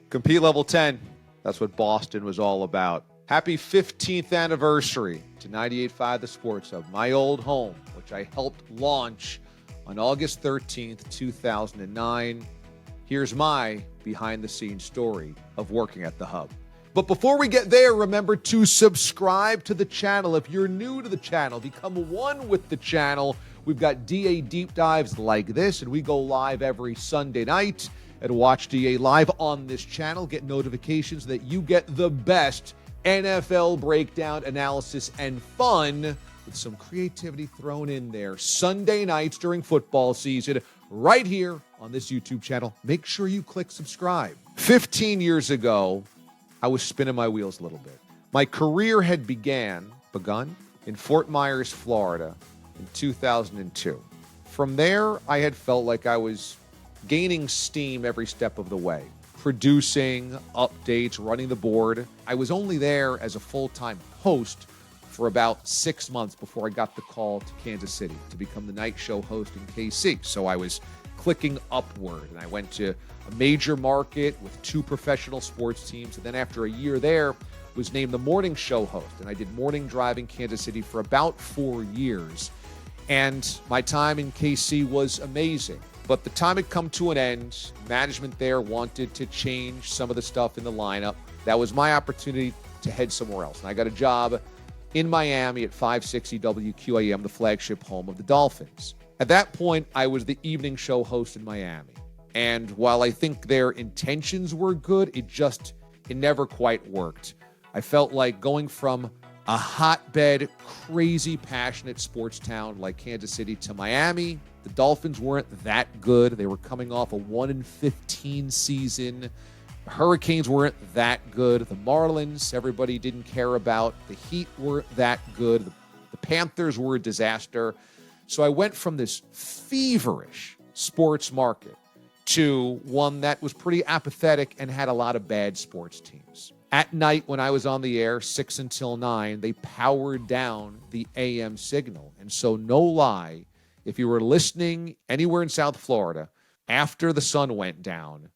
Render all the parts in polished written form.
Compete level 10. That's what Boston was all about. Happy 15th anniversary to 98.5 The Sports Hub, my old home, which I helped launch on August 13th, 2009. Here's my behind-the-scenes story of working at the Hub. But before we get there, remember to subscribe to the channel. If you're new to the channel, become one with the channel. We've got DA deep dives like this, and we go live every Sunday night. And watch DA live on this channel. Get notifications that you get the best NFL breakdown, analysis, and fun with some creativity thrown in there. Sunday nights during football season, right here on this YouTube channel. Make sure you click subscribe. 15 years ago, I was spinning my wheels a little bit. My career had begun in Fort Myers, Florida in 2002. From there, I had felt like I was gaining steam every step of the way, producing updates, running the board. I was only there as a full-time host for about 6 months before I got the call to Kansas City to become the night show host in KC. So I was clicking upward, and I went to a major market with 2 professional sports teams, and then after a year there, was named the morning show host, and I did morning drive in Kansas City for about 4 years. And my time in KC was amazing. But the time had come to an end. Management there wanted to change some of the stuff in the lineup. That was my opportunity to head somewhere else. And I got a job in Miami at 560 WQAM, the flagship home of the Dolphins. At that point, I was the evening show host in Miami. And while I think their intentions were good, it never quite worked. I felt like going from a hotbed, crazy, passionate sports town like Kansas City to Miami. The Dolphins weren't that good. They were coming off a 1-15 season. The Hurricanes weren't that good. The Marlins, everybody didn't care about. The Heat weren't that good. The Panthers were a disaster. So I went from this feverish sports market to one that was pretty apathetic and had a lot of bad sports teams. At night, when I was on the air, 6 until 9, they powered down the AM signal. And so, no lie, if you were listening anywhere in South Florida after the sun went down,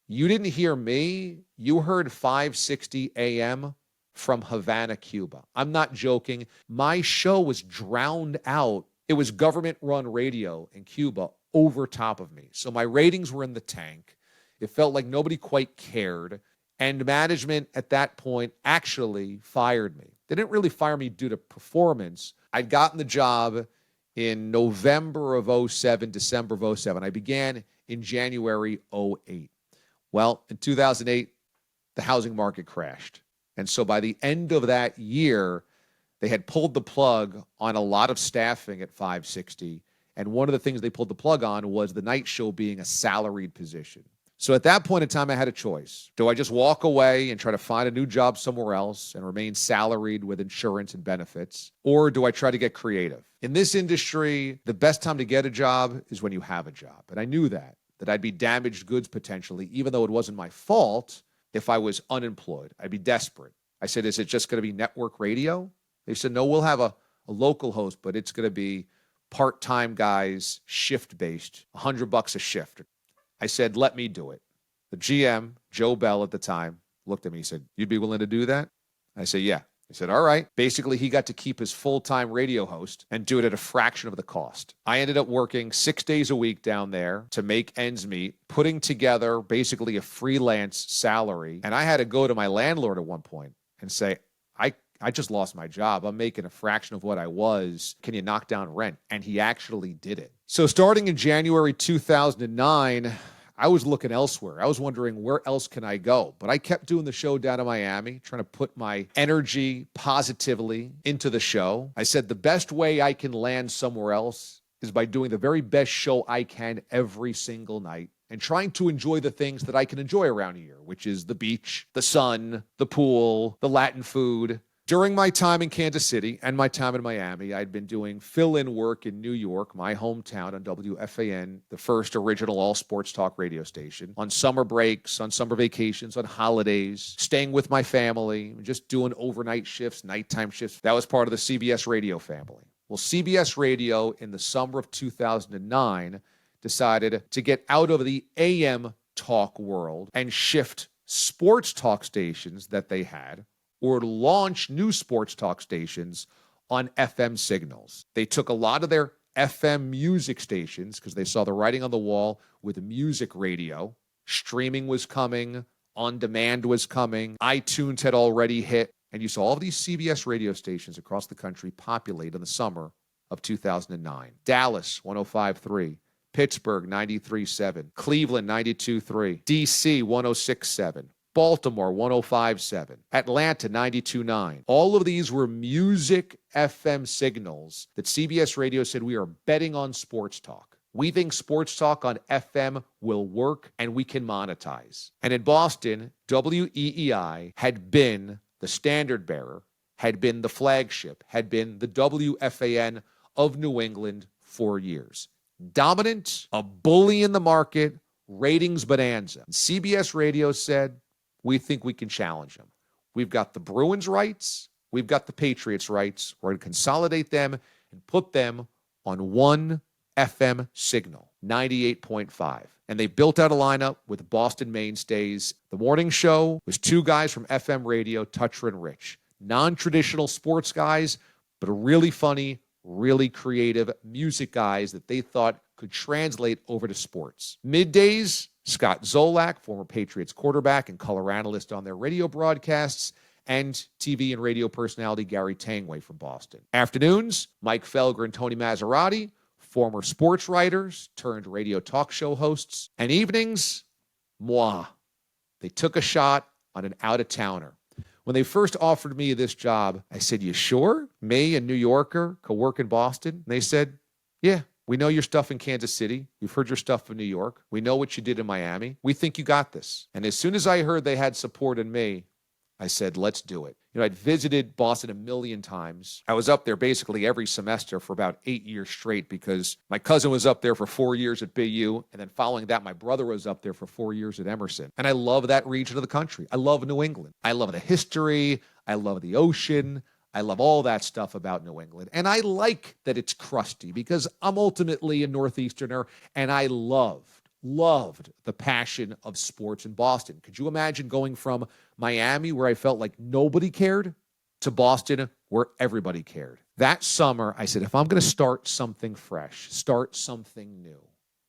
you didn't hear me. You heard 560 AM from Havana, Cuba. I'm not joking. My show was drowned out. It was government-run radio in Cuba over top of me. So my ratings were in the tank. It felt like nobody quite cared. And management at that point actually fired me. They didn't really fire me due to performance. I'd gotten the job in November of 07, December of 07. I began in January 08. Well, in 2008, the housing market crashed. And so by the end of that year, they had pulled the plug on a lot of staffing at 560. And one of the things they pulled the plug on was the night show being a salaried position. So at that point in time, I had a choice. Do I just walk away and try to find a new job somewhere else and remain salaried with insurance and benefits? Or do I try to get creative? In this industry, the best time to get a job is when you have a job. And I knew that I'd be damaged goods potentially, even though it wasn't my fault if I was unemployed. I'd be desperate. I said, is it just going to be network radio? They said, no, we'll have a local host, but it's going to be part-time guys, shift-based, $100 a shift. I said, let me do it. The GM, Joe Bell at the time, looked at me and said, you'd be willing to do that? I said, yeah. He said, all right. Basically, he got to keep his full-time radio host and do it at a fraction of the cost. I ended up working 6 days a week down there to make ends meet, putting together basically a freelance salary. And I had to go to my landlord at one point and say, I just lost my job. I'm making a fraction of what I was. Can you knock down rent? And he actually did it. So starting in January 2009, I was looking elsewhere. I was wondering, where else can I go? But I kept doing the show down in Miami, trying to put my energy positively into the show. I said, the best way I can land somewhere else is by doing the very best show I can every single night and trying to enjoy the things that I can enjoy around here, which is the beach, the sun, the pool, the Latin food. During my time in Kansas City and my time in Miami, I'd been doing fill-in work in New York, my hometown, on WFAN, the first original all-sports talk radio station, on summer breaks, on summer vacations, on holidays, staying with my family, just doing overnight shifts, nighttime shifts. That was part of the CBS radio family. Well, CBS Radio in the summer of 2009 decided to get out of the AM talk world and shift sports talk stations that they had or launch new sports talk stations on FM signals. They took a lot of their FM music stations because they saw the writing on the wall with music radio. Streaming was coming. On demand was coming. iTunes had already hit. And you saw all of these CBS radio stations across the country populate in the summer of 2009. Dallas, 105.3. Pittsburgh, 93.7. Cleveland, 92.3. D.C., 106.7. Baltimore, 105.7. Atlanta, 92.9. All of these were music FM signals that CBS Radio said, we are betting on sports talk. We think sports talk on FM will work and we can monetize. And in Boston, WEEI had been the standard bearer, had been the flagship, had been the WFAN of New England for years. Dominant, a bully in the market, ratings bonanza. CBS Radio said, we think we can challenge them. We've got the Bruins' rights. We've got the Patriots' rights. We're going to consolidate them and put them on one FM signal, 98.5. And they built out a lineup with Boston mainstays. The morning show was two guys from FM radio, Toucher and Rich. Non-traditional sports guys, but really funny, really creative music guys that they thought could translate over to sports. Middays, Scott Zolak, former Patriots quarterback and color analyst on their radio broadcasts, and TV and radio personality Gary Tangway from Boston. Afternoons, Mike Felger and Tony Maserati, former sports writers turned radio talk show hosts. And evenings, moi. They took a shot on an out-of-towner. When they first offered me this job, I said, you sure? Me, a New Yorker, could work in Boston? And they said, yeah, we know your stuff in Kansas City. We've heard your stuff in New York. We know what you did in Miami. We think you got this. And as soon as I heard they had support in me, I said, let's do it. You know, I'd visited Boston a million times. I was up there basically every semester for about 8 years straight because my cousin was up there for 4 years at BU. And then following that, my brother was up there for 4 years at Emerson. And I love that region of the country. I love New England. I love the history. I love the ocean. I love all that stuff about New England. And I like that it's crusty because I'm ultimately a Northeasterner and I loved the passion of sports in Boston. Could you imagine going from Miami, where I felt like nobody cared, to Boston, where everybody cared? That summer, I said, if I'm going to start something fresh, start something new,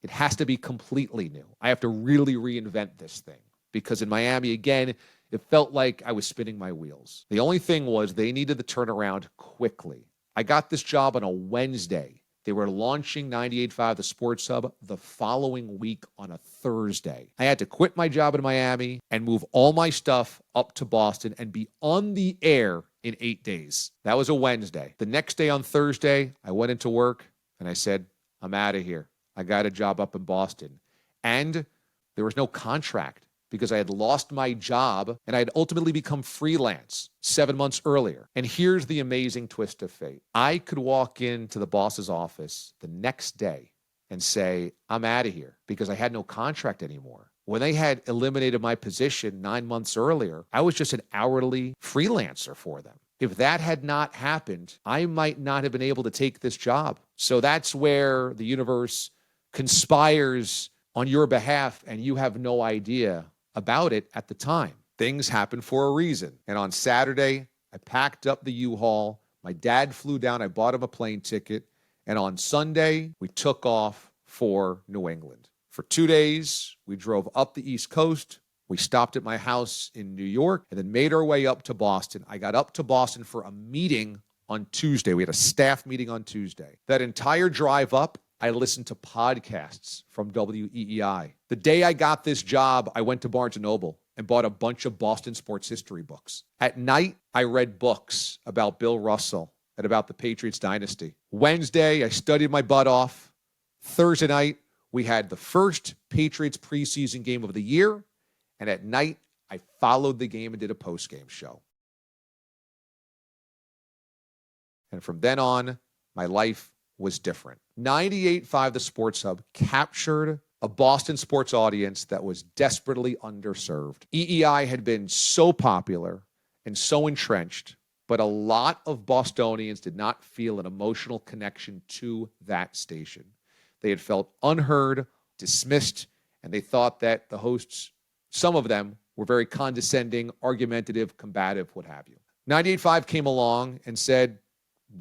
it has to be completely new. I have to really reinvent this thing. Because in Miami, again, it felt like I was spinning my wheels. The only thing was they needed the turnaround quickly. I got this job on a Wednesday. They were launching 98.5, the Sports Hub, the following week on a Thursday. I had to quit my job in Miami and move all my stuff up to Boston and be on the air in 8 days. That was a Wednesday. The next day on Thursday, I went into work and I said, I'm out of here. I got a job up in Boston. And there was no contract because I had lost my job and I had ultimately become freelance 7 months earlier. And here's the amazing twist of fate. I could walk into the boss's office the next day and say, I'm out of here because I had no contract anymore. When they had eliminated my position 9 months earlier, I was just an hourly freelancer for them. If that had not happened, I might not have been able to take this job. So that's where the universe conspires on your behalf and you have no idea about it at the time. Things happen for a reason. And on Saturday, I packed up the U-Haul. My dad flew down. I bought him a plane ticket. And on Sunday, we took off for New England. For 2 days, we drove up the East Coast. We stopped at my house in New York and then made our way up to Boston. I got up to Boston for a meeting on Tuesday. We had a staff meeting on Tuesday. That entire drive up, I listened to podcasts from WEEI. The day I got this job, I went to Barnes & Noble and bought a bunch of Boston sports history books. At night, I read books about Bill Russell and about the Patriots dynasty. Wednesday, I studied my butt off. Thursday night, we had the first Patriots preseason game of the year. And at night, I followed the game and did a post-game show. And from then on, my life was different. 98.5 The Sports Hub captured a Boston sports audience that was desperately underserved. EEI had been so popular and so entrenched, but a lot of Bostonians did not feel an emotional connection to that station. They had felt unheard, dismissed, and they thought that the hosts, some of them, were very condescending, argumentative, combative, what have you. 98.5 came along and said,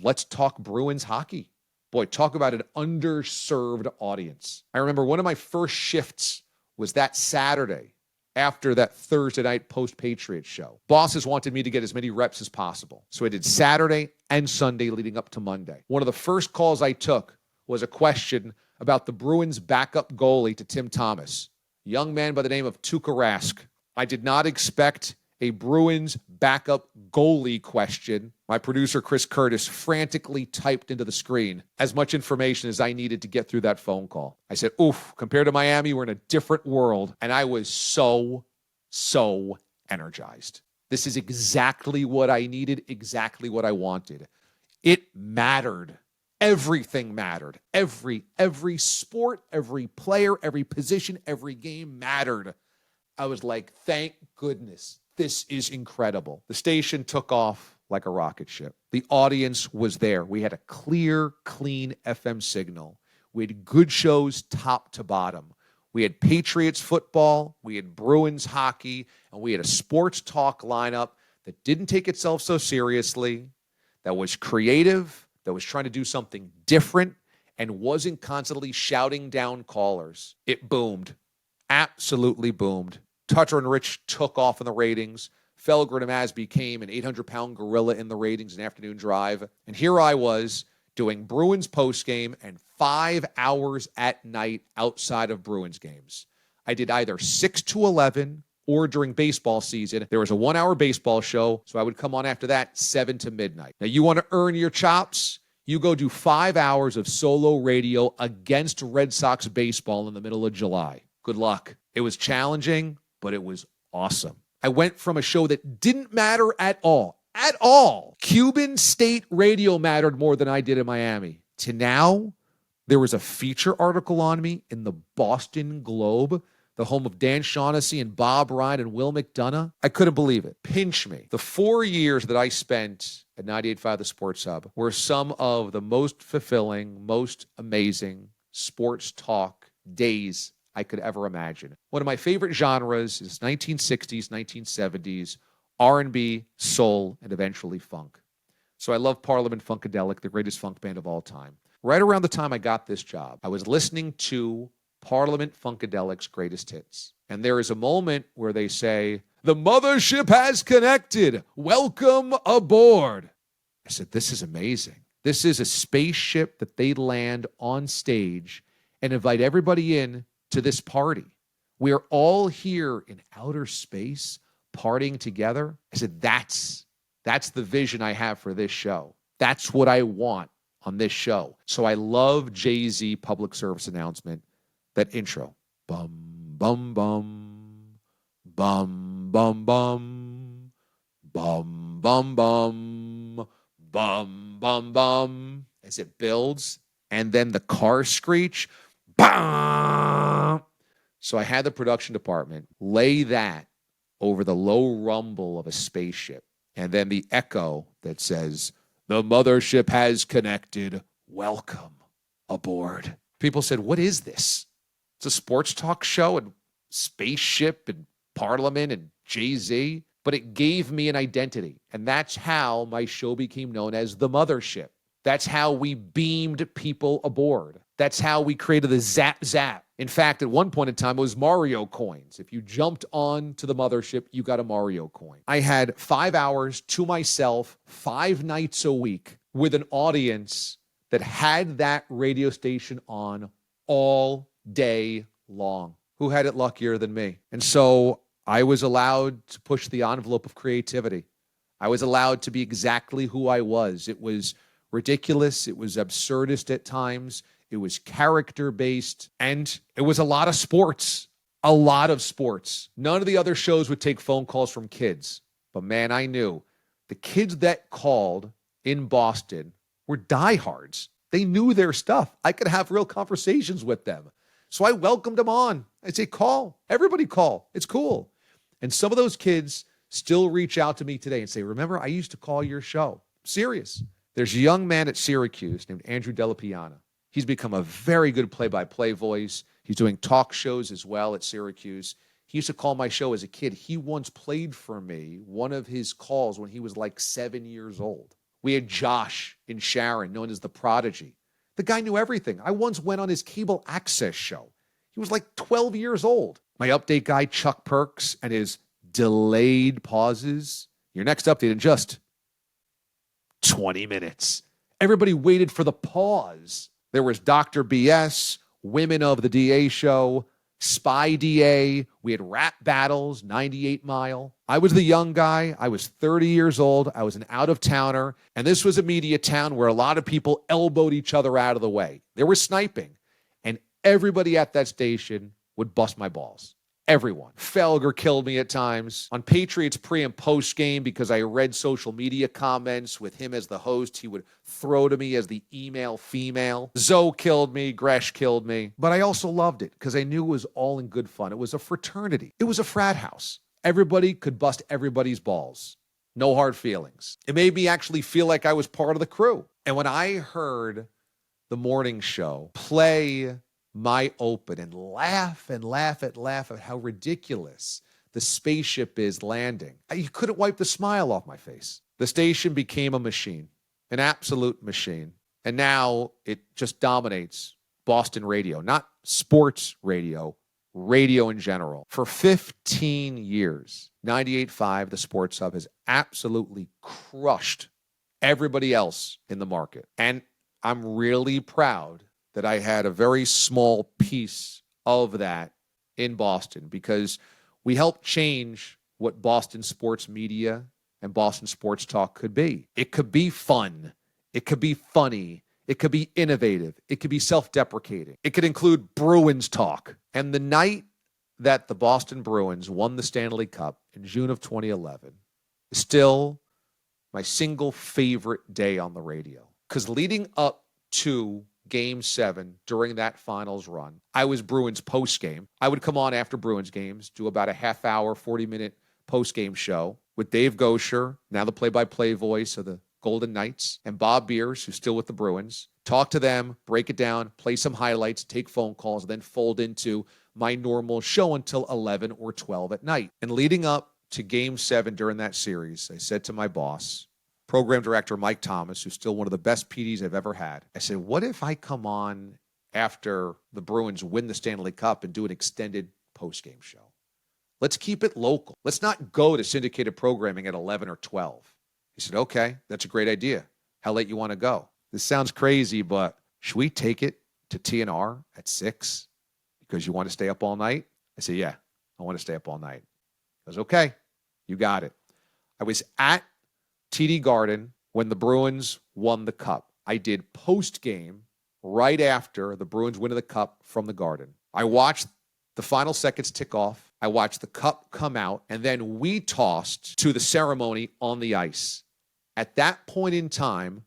let's talk Bruins hockey. Boy, talk about an underserved audience. I remember one of my first shifts was that Saturday after that Thursday night post-Patriots show. Bosses wanted me to get as many reps as possible. So I did Saturday and Sunday leading up to Monday. One of the first calls I took was a question about the Bruins' backup goalie to Tim Thomas, a young man by the name of Tuukka Rask. I did not expect a Bruins backup goalie question. My producer, Chris Curtis, frantically typed into the screen as much information as I needed to get through that phone call. I said, oof, compared to Miami, we're in a different world. And I was so energized. This is exactly what I needed, exactly what I wanted. It mattered. Everything mattered. Every sport, every player, every position, every game mattered. I was like, thank goodness. This is incredible. The station took off like a rocket ship. The audience was there. We had a clear, clean FM signal. We had good shows top to bottom. We had Patriots football, we had Bruins hockey, and we had a sports talk lineup that didn't take itself so seriously, that was creative, that was trying to do something different, and wasn't constantly shouting down callers. It boomed. Absolutely boomed. Tucker and Rich took off in the ratings. Felger and Mazz became an 800-pound gorilla in the ratings in afternoon drive. And here I was doing Bruins postgame and 5 hours at night outside of Bruins games. I did either 6 to 11 or during baseball season, there was a 1-hour baseball show, so I would come on after that 7 to midnight. Now, you want to earn your chops? You go do 5 hours of solo radio against Red Sox baseball in the middle of July. Good luck. It was challenging, but it was awesome. I went from a show that didn't matter at all. Cuban State radio mattered more than I did in Miami. To now, there was a feature article on me in the Boston Globe, the home of Dan Shaughnessy and Bob Ryan and Will McDonough. I couldn't believe it. Pinch me. The 4 years that I spent at 98.5 The Sports Hub were some of the most fulfilling, most amazing sports talk days I could ever imagine. One of my favorite genres is 1960s, 1970s, R&B, soul, and eventually funk. So I love Parliament Funkadelic, the greatest funk band of all time. Right around the time I got this job, I was listening to Parliament Funkadelic's greatest hits. And there is a moment where they say, "The Mothership has connected. Welcome aboard." I said, this is amazing. This is a spaceship that they land on stage and invite everybody in to this party. We are all here in outer space partying together. I said, that's the vision I have for this show. That's what I want on this show. So I love Jay-Z public service announcement, that intro. Bum, bum, bum, bum, bum, bum, bum, bum, bum, bum, bum, bum, as it builds. And then the car screech. Bam! So I had the production department lay that over the low rumble of a spaceship. And then the echo that says, "The mothership has connected. Welcome aboard." People said, what is this? It's a sports talk show and spaceship and Parliament and Jay-Z. But it gave me an identity. And that's how my show became known as The Mothership. That's how we beamed people aboard. That's how we created the Zap Zap. In fact, at one point in time, it was Mario coins. If you jumped on to the mothership, you got a Mario coin. I had 5 hours to myself, 5 nights a week, with an audience that had that radio station on all day long. Who had it luckier than me? And so I was allowed to push the envelope of creativity. I was allowed to be exactly who I was. It was ridiculous. It was absurdist at times. It was character-based, and it was a lot of sports. A lot of sports. None of the other shows would take phone calls from kids. But man, I knew the kids that called in Boston were diehards. They knew their stuff. I could have real conversations with them. So I welcomed them on. I'd say, call. Everybody call. It's cool. And some of those kids still reach out to me today and say, remember, I used to call your show. Serious. There's a young man at Syracuse named Andrew Della Piana. He's become a very good play-by-play voice. He's doing talk shows as well at Syracuse. He used to call my show as a kid. He once played for me one of his calls when he was like 7 years old. We had Josh in Sharon, known as the Prodigy. The guy knew everything. I once went on his cable access show. He was like 12 years old. My update guy, Chuck Perks, and his delayed pauses. Your next update in just 20 minutes. Everybody waited for the pause. There was Dr. BS, Women of the DA show, Spy DA. We had rap battles, 98 Mile. I was the young guy. I was 30 years old. I was an out-of-towner. And this was a media town where a lot of people elbowed each other out of the way. There was sniping. And everybody at that station would bust my balls. Everyone. Felger killed me at times. On Patriots pre- and post-game, because I read social media comments with him as the host, he would throw to me as the email female. Zoe killed me. Gresh killed me. But I also loved it because I knew it was all in good fun. It was a fraternity. It was a frat house. Everybody could bust everybody's balls. No hard feelings. It made me actually feel like I was part of the crew. And when I heard the morning show play my open and laugh at how ridiculous the spaceship is landing, you couldn't wipe the smile off my face. The station became a machine, an absolute machine. And now it just dominates Boston radio, not sports radio, radio in general. For 15 years, 98.5, the Sports Hub, has absolutely crushed everybody else in the market. And I'm really proud that I had a very small piece of that in Boston, because we helped change what Boston sports media and Boston sports talk could be. It could be fun. It could be funny. It could be innovative. It could be self-deprecating. It could include Bruins talk. And the night that the Boston Bruins won the Stanley Cup in June of 2011 is still my single favorite day on the radio. Because leading up to Game 7 during that finals run, I was Bruins postgame. I would come on after Bruins games, do about a half hour, 40-minute postgame show with Dave Gosher, now the play-by-play voice of the Golden Knights, and Bob Beers, who's still with the Bruins. Talk to them, break it down, play some highlights, take phone calls, and then fold into my normal show until 11 or 12 at night. And leading up to Game 7 during that series, I said to my boss, program director Mike Thomas, who's still one of the best PDs I've ever had, I said, what if I come on after the Bruins win the Stanley Cup and do an extended postgame show? Let's keep it local. Let's not go to syndicated programming at 11 or 12. He said, okay, that's a great idea. How late you want to go? This sounds crazy, but should we take it to TNR at 6 because you want to stay up all night? I said, yeah, I want to stay up all night. He goes, okay, you got it. I was at TD Garden when the Bruins won the Cup. I did post-game right after the Bruins win the Cup from the Garden. I watched the final seconds tick off. I watched the Cup come out, and then we tossed to the ceremony on the ice. At that point in time,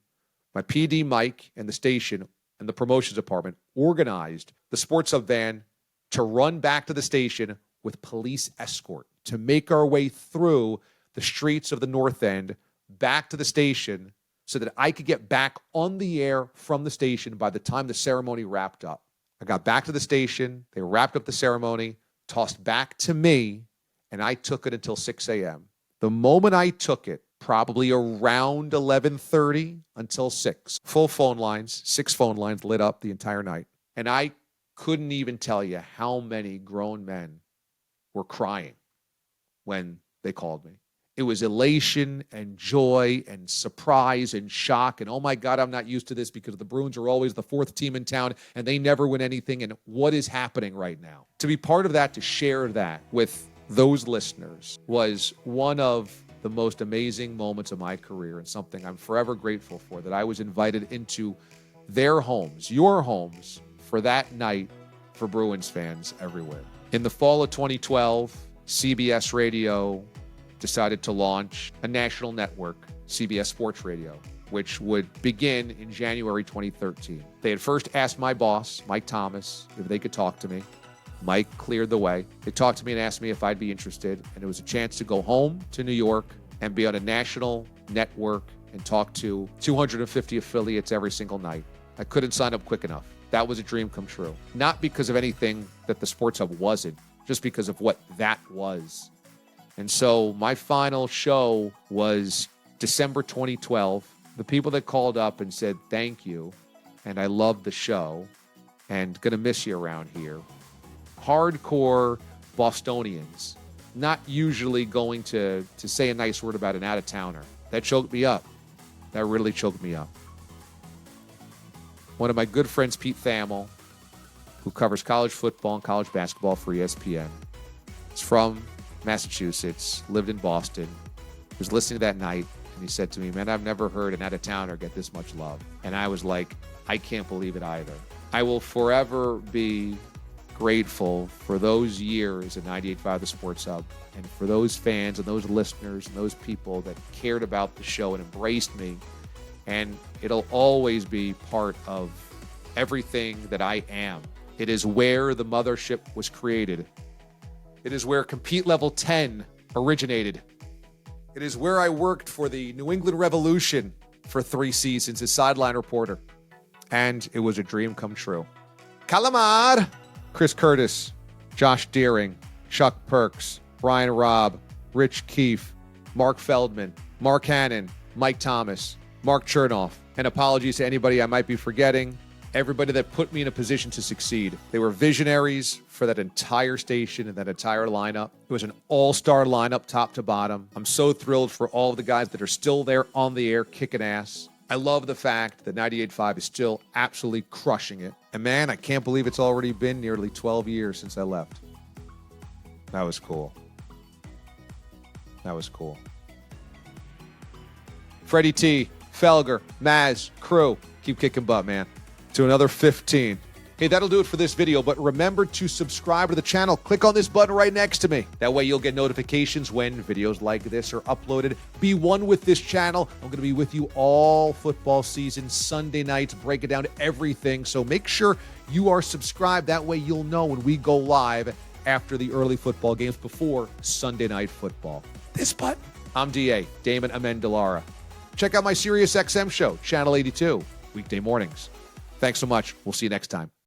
my PD, Mike, and the station and the promotions department organized the Sports Hub van to run back to the station with police escort to make our way through the streets of the North End back to the station so that I could get back on the air from the station by the time the ceremony wrapped up. I got back to the station. They wrapped up the ceremony, tossed back to me, and I took it until 6 a.m. The moment I took it, probably around 11:30 until 6. Full phone lines, 6 phone lines lit up the entire night. And I couldn't even tell you how many grown men were crying when they called me. It was elation and joy and surprise and shock. And, oh, my God, I'm not used to this because the Bruins are always the 4th team in town and they never win anything. And what is happening right now? To be part of that, to share that with those listeners was one of the most amazing moments of my career and something I'm forever grateful for, that I was invited into their homes, your homes, for that night for Bruins fans everywhere. In the fall of 2012, CBS Radio decided to launch a national network, CBS Sports Radio, which would begin in January 2013. They had first asked my boss, Mike Thomas, if they could talk to me. Mike cleared the way. They talked to me and asked me if I'd be interested, and it was a chance to go home to New York and be on a national network and talk to 250 affiliates every single night. I couldn't sign up quick enough. That was a dream come true. Not because of anything that the Sports Hub wasn't, just because of what that was. And so my final show was December 2012. The people that called up and said, thank you, and I love the show, and going to miss you around here. Hardcore Bostonians, not usually going to say a nice word about an out-of-towner. That choked me up. That really choked me up. One of my good friends, Pete Thamel, who covers college football and college basketball for ESPN, is from Massachusetts, lived in Boston, was listening that night, and he said to me, man, I've never heard an out-of-towner get this much love. And I was like, I can't believe it either. I will forever be grateful for those years at 98.5 The Sports Hub, and for those fans and those listeners and those people that cared about the show and embraced me. And it'll always be part of everything that I am. It is where the Mothership was created. It is where Compete Level 10 originated. It is where I worked for the New England Revolution for 3 seasons as sideline reporter. And it was a dream come true. Calamar! Chris Curtis, Josh Deering, Chuck Perks, Brian Robb, Rich Keefe, Mark Feldman, Mark Hannon, Mike Thomas, Mark Chernoff. And apologies to anybody I might be forgetting. Everybody that put me in a position to succeed. They were visionaries for that entire station and that entire lineup. It was an all-star lineup top to bottom. I'm so thrilled for all of the guys that are still there on the air kicking ass. I love the fact that 98.5 is still absolutely crushing it. And man, I can't believe it's already been nearly 12 years since I left. That was cool. That was cool. Freddie T, Felger, Mazz, crew, keep kicking butt, man. To another 15. Hey, that'll do it for this video, but remember to subscribe to the channel. Click on this button right next to me. That way you'll get notifications when videos like this are uploaded. Be one with this channel. I'm going to be with you all football season, Sunday nights, breaking down everything. So make sure you are subscribed. That way you'll know when we go live after the early football games before Sunday Night Football. This button. I'm DA, Damon Amendolara. Check out my SiriusXM show, Channel 82, weekday mornings. Thanks so much. We'll see you next time.